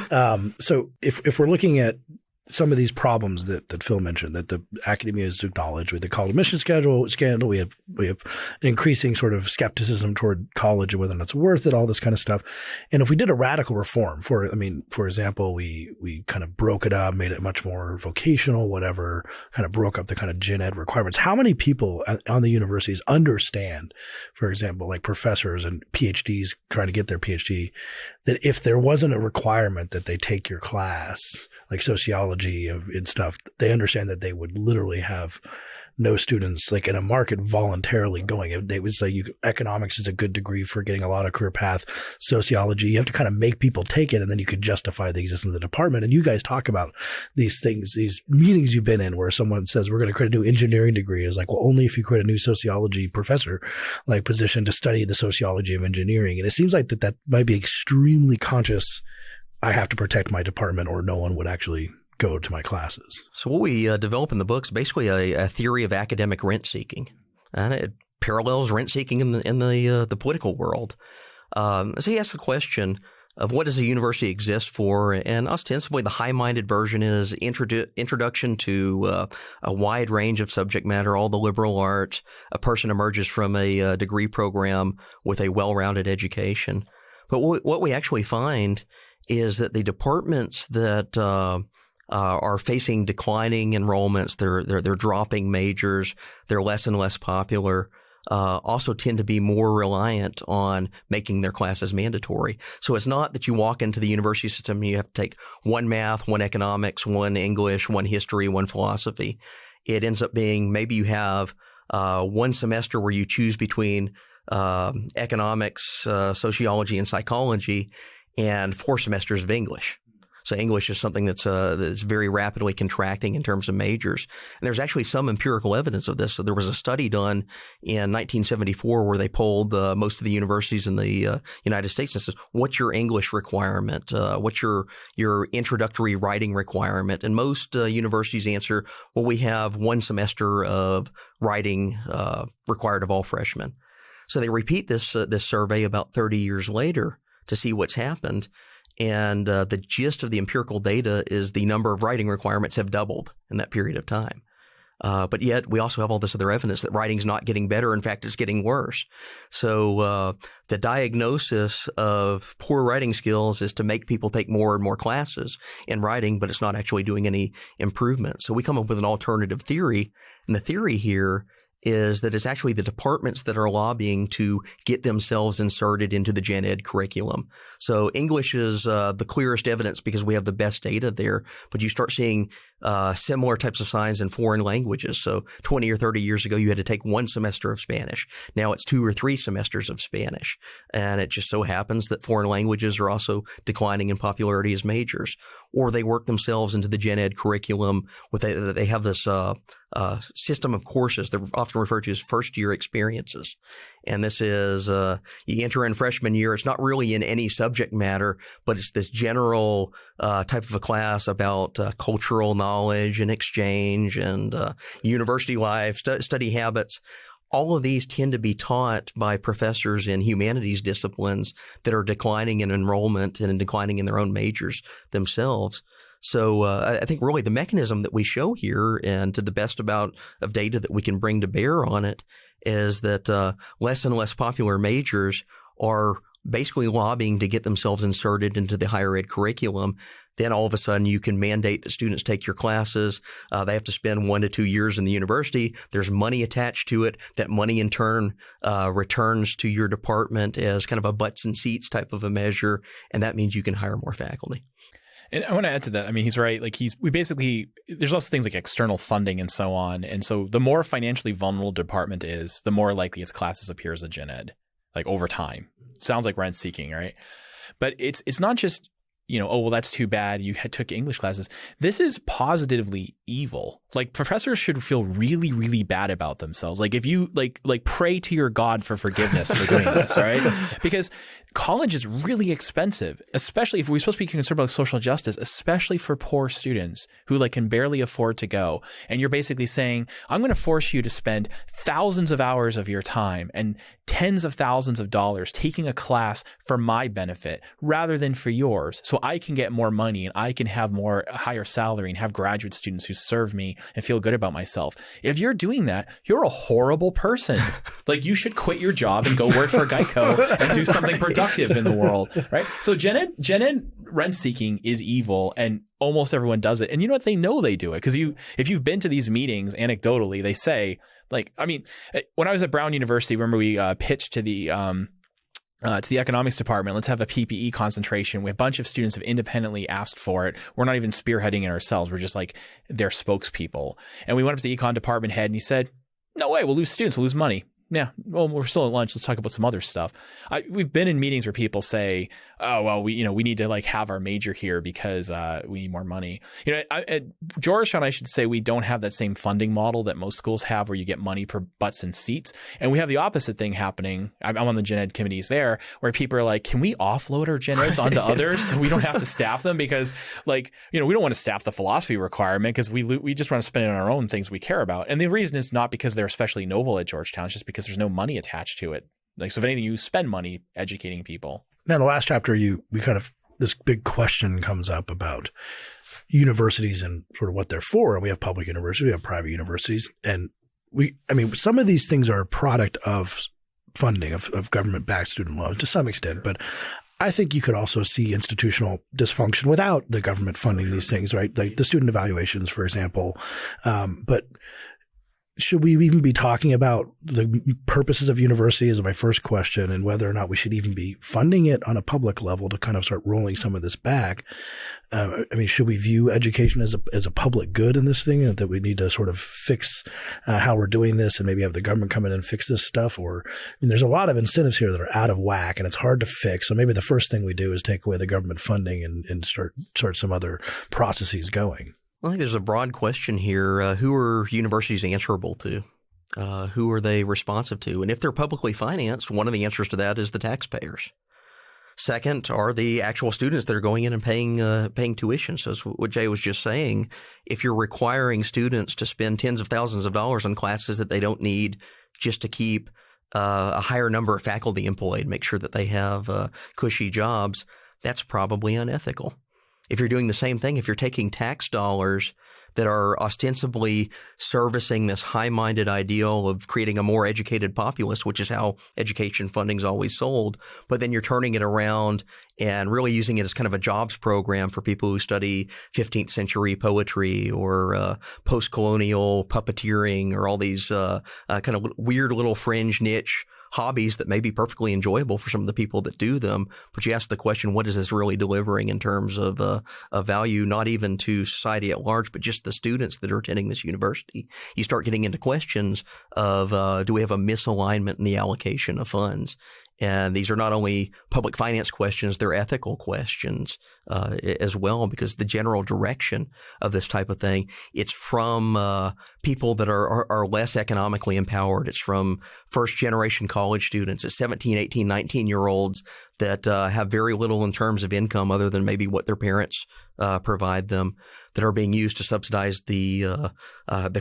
Yeah. So if we're looking at some of these problems that Phil mentioned, that the academia has acknowledged with the college admission scandal, we have an increasing sort of skepticism toward college and whether or not it's worth it, all this kind of stuff. And if we did a radical reform for example, we kind of broke it up, made it much more vocational, whatever, kind of broke up the kind of gen ed requirements. How many people on the universities understand, for example, like professors and PhDs trying to get their PhD, that if there wasn't a requirement that they take your class, like sociology and stuff, they understand that they would literally have no students like in a market voluntarily going. They would say economics is a good degree for getting a lot of career path. Sociology, you have to kind of make people take it, and then you could justify the existence of the department. And you guys talk about these things, these meetings you've been in where someone says, we're going to create a new engineering degree. It's like, well, only if you create a new sociology professor like position to study the sociology of engineering. And it seems like that might be extremely conscious. I have to protect my department or no one would actually go to my classes. So what we develop in the book is basically a theory of academic rent seeking, and it parallels rent seeking in the political world. So he asks the question of what does a university exist for, and ostensibly the high-minded version is introduction to a wide range of subject matter, all the liberal arts. A person emerges from a degree program with a well-rounded education. But what we actually find is that the departments that are facing declining enrollments, they're dropping majors, they're less and less popular, also tend to be more reliant on making their classes mandatory. So it's not that you walk into the university system and you have to take one math, one economics, one English, one history, one philosophy. It ends up being maybe you have one semester where you choose between economics, sociology, and psychology, and 4 semesters of English. So English is something that's very rapidly contracting in terms of majors. And there's actually some empirical evidence of this. So there was a study done in 1974 where they polled most of the universities in the United States and says, what's your English requirement? What's your introductory writing requirement? And most universities answer, well, we have 1 semester of writing required of all freshmen. So they repeat this survey about 30 years later to see what's happened. And the gist of the empirical data is the number of writing requirements have doubled in that period of time. But yet we also have all this other evidence that writing's not getting better. In fact, it's getting worse. So the diagnosis of poor writing skills is to make people take more and more classes in writing, but it's not actually doing any improvement. So we come up with an alternative theory. And the theory here is that it's actually the departments that are lobbying to get themselves inserted into the gen ed curriculum. So English is the clearest evidence because we have the best data there, but you start seeing similar types of science in foreign languages. So 20 or 30 years ago, you had to take one semester of Spanish. Now it's 2 or 3 semesters of Spanish. And it just so happens that foreign languages are also declining in popularity as majors. Or they work themselves into the gen ed curriculum. They have this system of courses. They're often referred to as first-year experiences. And this is, you enter in freshman year. It's not really in any subject matter, but it's this general type of a class about cultural knowledge and exchange and university life, study habits. All of these tend to be taught by professors in humanities disciplines that are declining in enrollment and declining in their own majors themselves. So I think really the mechanism that we show here, and to the best amount of data that we can bring to bear on it, is that less and less popular majors are basically lobbying to get themselves inserted into the higher ed curriculum. Then all of a sudden you can mandate that students take your classes. They have to spend 1 to 2 years in the university. There's money attached to it. That money in turn returns to your department as kind of a butts and seats type of a measure. And that means you can hire more faculty. And I want to add to that. I mean, he's right. Like there's also things like external funding and so on. And so the more financially vulnerable department is, the more likely its classes appear as a gen ed, like over time. It sounds like rent seeking, right? But it's not just, oh, well, that's too bad. You took English classes. This is positively evil. Like professors should feel really, really bad about themselves. Like if you like pray to your God for forgiveness for doing this, right? Because college is really expensive, especially if we're supposed to be concerned about social justice, especially for poor students who can barely afford to go. And you're basically saying, I'm going to force you to spend thousands of hours of your time and tens of thousands of dollars taking a class for my benefit rather than for yours. So I can get more money and I can have higher salary and have graduate students who serve me and feel good about myself. If you're doing that, you're a horrible person. Like you should quit your job and go work for Geico and do something productive in the world, right? So gen ed rent seeking is evil, and almost everyone does it. And you know what? They know they do it because if you've been to these meetings, anecdotally, they say, when I was at Brown University, remember we pitched to the economics department, let's have a PPE concentration. We have a bunch of students have independently asked for it. We're not even spearheading it ourselves. We're just like their spokespeople. And we went up to the econ department head and he said, no way, we'll lose students, we'll lose money. Yeah, well, we're still at lunch. Let's talk about some other stuff. We've been in meetings where people say, "Oh, well, we need to have our major here because we need more money." At Georgetown, I should say we don't have that same funding model that most schools have, where you get money per butts and seats, and we have the opposite thing happening. I'm on the gen ed committees there, where people are like, "Can we offload our gen eds onto others so we don't have to staff them?" Because, we don't want to staff the philosophy requirement because we just want to spend it on our own things we care about. And the reason is not because they're especially noble at Georgetown; it's just because there's no money attached to it. So if anything, you spend money educating people. Now, in the last chapter, this big question comes up about universities and sort of what they're for. We have public universities, we have private universities, and some of these things are a product of funding of government-backed student loans to some extent, but I think you could also see institutional dysfunction without the government funding these things, right? Like the student evaluations, for example. But should we even be talking about the purposes of university is my first question, and whether or not we should even be funding it on a public level to kind of start rolling some of this back? Should we view education as a public good in this thing, and that we need to sort of fix how we're doing this and maybe have the government come in and fix this stuff? Or there's a lot of incentives here that are out of whack and it's hard to fix. So maybe the first thing we do is take away the government funding and start some other processes going. I think there's a broad question here. Who are universities answerable to? Who are they responsive to? And if they're publicly financed, one of the answers to that is the taxpayers. Second are the actual students that are going in and paying tuition. So what Jay was just saying, if you're requiring students to spend tens of thousands of dollars on classes that they don't need just to keep a higher number of faculty employed, make sure that they have cushy jobs, that's probably unethical. If you're doing the same thing, if you're taking tax dollars that are ostensibly servicing this high-minded ideal of creating a more educated populace, which is how education funding is always sold, but then you're turning it around and really using it as kind of a jobs program for people who study 15th century poetry or post-colonial puppeteering or all these kind of weird little fringe niche hobbies that may be perfectly enjoyable for some of the people that do them. But you ask the question, what is this really delivering in terms of value, not even to society at large, but just the students that are attending this university? You start getting into questions of, do we have a misalignment in the allocation of funds? And these are not only public finance questions, they're ethical questions as well, because the general direction of this type of thing, it's from people that are less economically empowered. It's from first-generation college students, it's 17, 18, 19-year-olds that have very little in terms of income other than maybe what their parents provide them, that are being used to subsidize the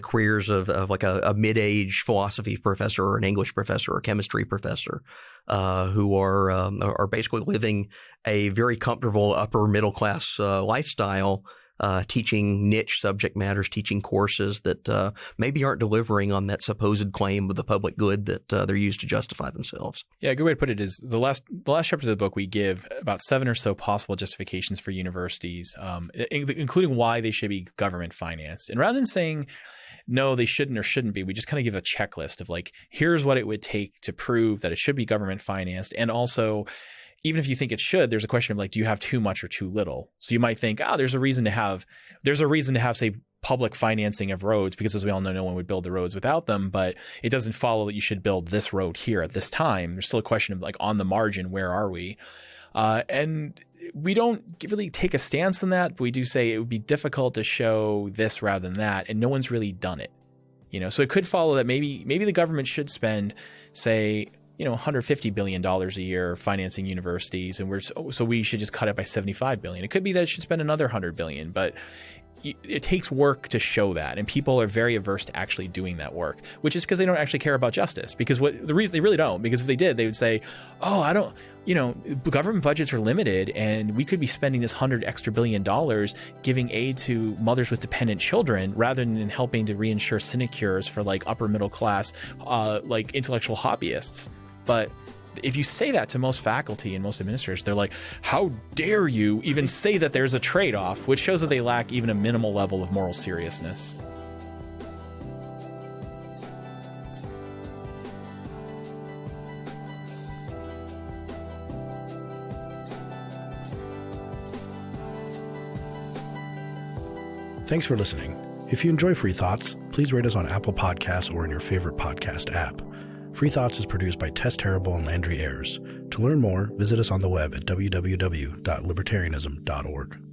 careers of like a mid-age philosophy professor or an English professor or chemistry professor, who are basically living a very comfortable upper middle class lifestyle, teaching niche subject matters, teaching courses that maybe aren't delivering on that supposed claim of the public good that they're used to justify themselves. Yeah, a good way to put it is the last chapter of the book, we give about 7 or so possible justifications for universities, including why they should be government financed. And rather than saying, no, they shouldn't or shouldn't be, we just kind of give a checklist of like, here's what it would take to prove that it should be government financed. And also, even if you think it should, there's a question of like, do you have too much or too little? So you might think, there's a reason to have, say, public financing of roads, because as we all know, no one would build the roads without them, but it doesn't follow that you should build this road here at this time. There's still a question of like, on the margin, where are we? And we don't really take a stance on that, but we do say it would be difficult to show this rather than that, and no one's really done it. So it could follow that maybe the government should spend, say, $150 billion a year financing universities, and so we should just cut it by $75 billion. It could be that it should spend another $100 billion, but it takes work to show that, and people are very averse to actually doing that work, which is because they don't actually care about justice. Because the reason they really don't, because if they did, they would say, I don't, government budgets are limited, and we could be spending this $100 billion giving aid to mothers with dependent children rather than helping to reinsure sinecures for like upper middle class, like intellectual hobbyists. But if you say that to most faculty and most administrators, they're like, how dare you even say that there's a trade-off, which shows that they lack even a minimal level of moral seriousness. Thanks for listening. If you enjoy Free Thoughts, please rate us on Apple Podcasts or in your favorite podcast app. Free Thoughts is produced by Tess Terrible and Landry Ayers. To learn more, visit us on the web at www.libertarianism.org.